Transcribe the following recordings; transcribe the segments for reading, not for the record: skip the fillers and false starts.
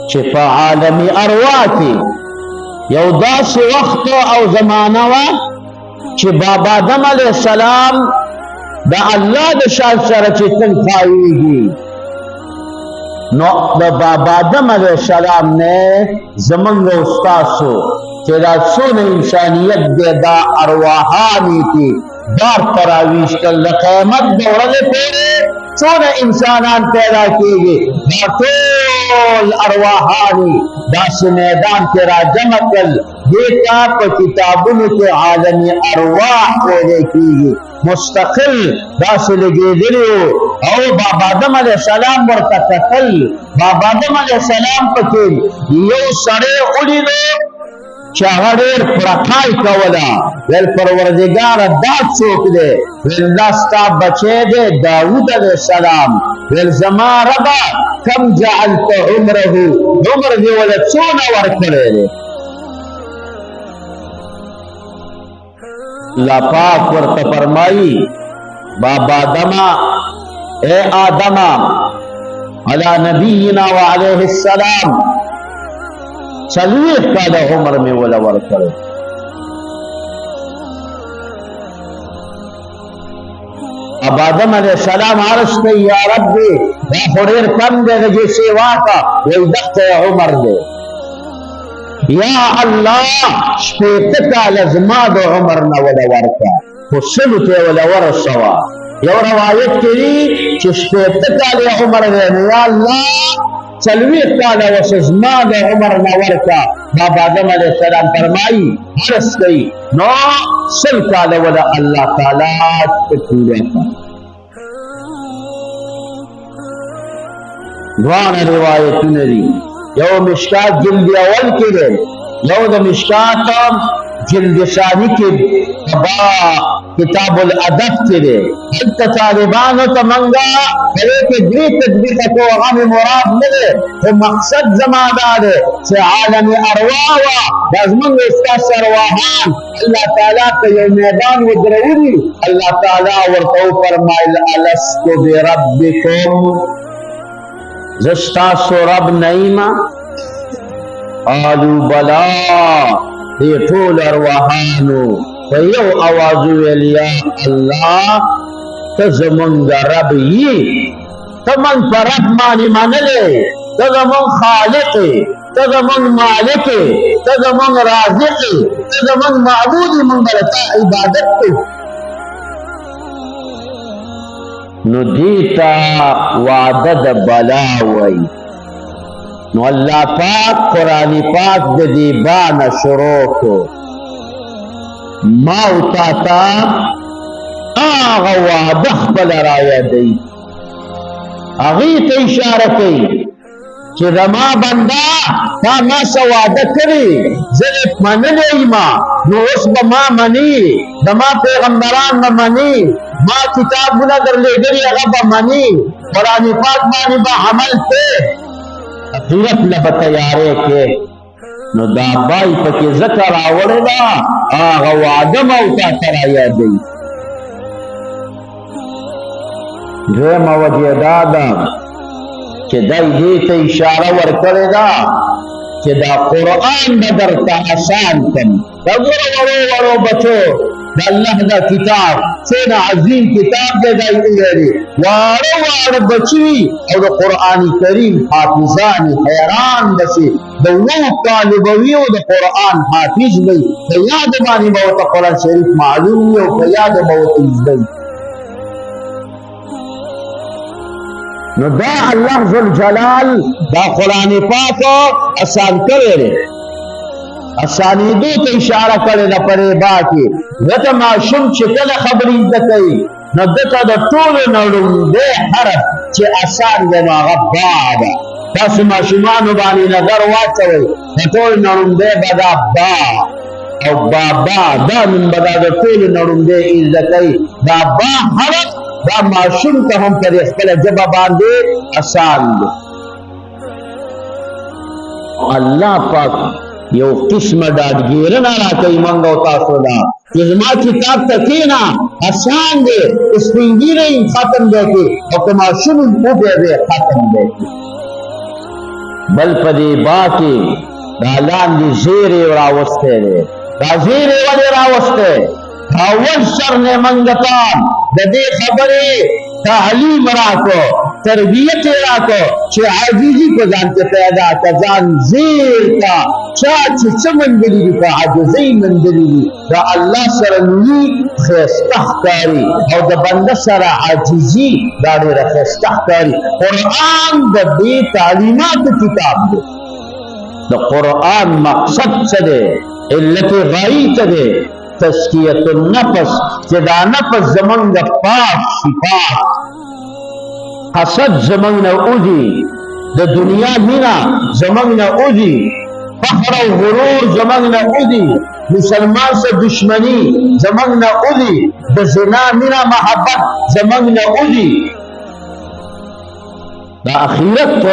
چې په عالمي ارواح کې یو داسې وخت او زمانه وه چې بابا آدم علیه السلام د الله د شان سره چې تل خاویږي، نو د بابا آدم علیه السلام نه زمونږ استاسو چې دا څونه انسانیت دی دا ارواحانې کې بار ته راویستل د قیامت د ورځې پورې څونه انسانان پیدا کېږي دا ټول ارواحانې داسې میدان کې راجمع کړل. دې ته په کتابونو کې عالمي ارواح ویلی کېږي، مستقل داسې لګېدلي وو او بابا آدم علیه السلام ورته کتل. بابا آدم علیه السلام پکې یو سړی ولیدو چې هغه ډېر پړقای کوله. ویل پروردګاره دا څوک دی؟ ویل دا ستا بچی دی داود علیه السلام. ویل زما ربه کم جعلت عمره، عمر دې وله څونه ورکړی دی؟ الله پاک ورته فرمایي بابا آدمه اے آدمه علی نبینا وعلیه السلام 40 کاله عمر مې وله ورکړی. بابا آدم علیه السلام عرض کوي یا ربي دا خو ډېر کم دی د دې سیوا کا. وایي دغته عمر دی. یا الله شپېته کاله زما د عمر نه وله ورکړه، خو سلو ته یې وله ورسوه. یو روایت کې دي چې شپېته کاله عمر دی، نو یا الله 40 کاله وس زما د عمر نه ورکړه. بابا آدم علیه السلام فرمایي عرض کوي نو 100 کاله وله الله تعالی پوره کړه. دواړه روایتونه دي، یو مشکات جلد اول کې دی، یو د مشکات جلد ثانی کې کتاب الادب کې دی. هلته طالبانو ته منګه هغې کې 3 تطبیقه کو، هغه مې مراد نه دی، خو مقصد زما دا دی چې عالمي ارواح وه دا زمونږ استاسو ارواحان الله تعالی ته یو میدان ودرولي. الله تعالی ورته وفرمایل الست بربکم، زه ستاسو رب نه یمه؟ قالو بلا، دې ټول ارواحانو په یو اواز وویل یا الله ته زمونږ رب یې، ته موږ په رب باندې منلې، ته زمونږ خالق یې، ته زمونږ مالک یې، ته زمونږ رازق یې، ته زمونږ معبود یې، موږ به د تا عبادت کوو. نو دیتا وعده د بلا وی. نو الله پاک قرآن پاک د دې بانه شروع کو. ما او تا ته هغه وعده خپله رایادوي، هغې ته اشاره کوي چې زما بنده تا ما څه وعده کړې زه یې منلی یمه، نو اوس به ما مني، زما پیغمبران به مني، ما کتابونه درلېږلي هغه به مني، قرآن پاک باندې به عمل کوي، اخرت له به تیارې کوي. نو دا بای پکې ځکه راوړې ده هغه وعده مو تا ته رایادوي. دویمه وجه دا ده چې دی دې ته اشاره ورکړې ده چې دا قرآن به درته اسان کړم. دا ګوره وړو وړو بچو د الله دا کتاب څونه عظیم کتاب دی، دا لري واړه واړه بچي او د قرآن کریم حافظان حیران بشي. د 9 کالو به وي او د قرآن حافظ وي، په یاد باندې به ورته قرآن شریف معلوم وي او په یاد به ورته زده وي. نو دا الله ذوالجلال دا قرآن پاک آسان کړی دی، آسانېدو ته اشاره کړې ده په ربا کې. ځکه ماشوم چې کله خبرې زده کوي نو ده ته د ټولو نه لومړی حرف چې آسان دی نو هغه با ده. تاسو ماشومانو باندې نظر واچوئ، د ټولو نه لومړی به دا با او بابا دا نوم به دا د ټولو نه لومړی زده کوي. دا با حرف دا ماشوم ته هم په خپله ژبه باندې آسان دی. الله پاک یو قسمه ډاډګیرنه راکوي موږ او تاسو ته چې زما کتاب ته کښېنه آسان دی، سپین ږیری ختم دی کې او که ماشوم وبیا دی ختم دی کې. بل په دې با کې دا لاندې زیرې راوستی دی. دا زیرې ولې راوستی؟ اول سر نے منگتان د دې خبرې تعلیم راکو، تربیت راکو چې عاجزي په ځان کې پیدا که، ځان زیر کا. چا چې څه موندلي دي په عاجزۍ موندلي دي، د الله سره لوی ښایسته ښکاري او د بنده سره عاجزي دا ډېره ښایسته ښکاري. قرآن د دې تعلیماتو کتاب دی. د قرآن مقصد څه دی؟ علت غایې څه دی؟ تزکیة النفس، چې دا نفس زمونږ د پاک شي، پاک حسد زمونږ نه اوځي، د دنیا مینه زمونږ نه اوځي، فخر او غرور زمونږ نه اوځي، مسلمان سره دشمنی زمونږ نه اوځي، د زنا مینه محبت زمونږ نه اوځي. د آخرت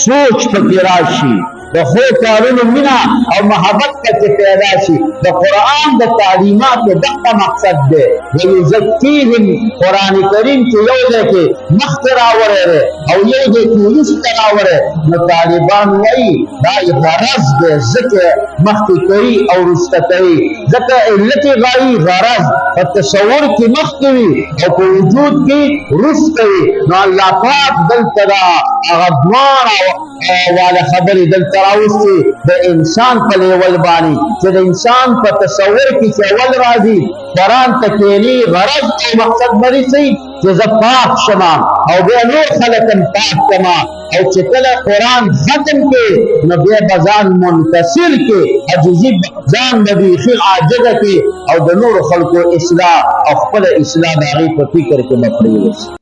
سوچ پکې راشي، د ښو کارونو مینه او محبت پکې پیدا شي. د قرآن د تعلیماتو دغه مقصد دی. ویزکیهم، قرآن کریم کې یو ځای کې مخکې راوړی دی او یو ځای کې وروسته راوړی. نو طالبان وایي دا غرض دی، ځکه مخکې کوي او وروسته کوي، ځکه علت غایي غرض په تصور کې مخکې وي او په وجود کې وروسته وي. نو الله پاک دلته دا هغه دواړه والا خبرې دلته راوستي د انسان په لیول باندې، چې د انسان په تصور کې چې اول راځي قرآن ته کښېني، غرض او مقصد به شي چې زه پاک شمه او بیا نور خلک هم پاک کړمه، او چې کله قرآن ختم کې نو بیا به ځان منتصر کې، عجزي ځان به بیخي عاجزه کې او د نورو خلکو اصلاح او خپله اصلاح د هغې په فکر کې به پرېوځي.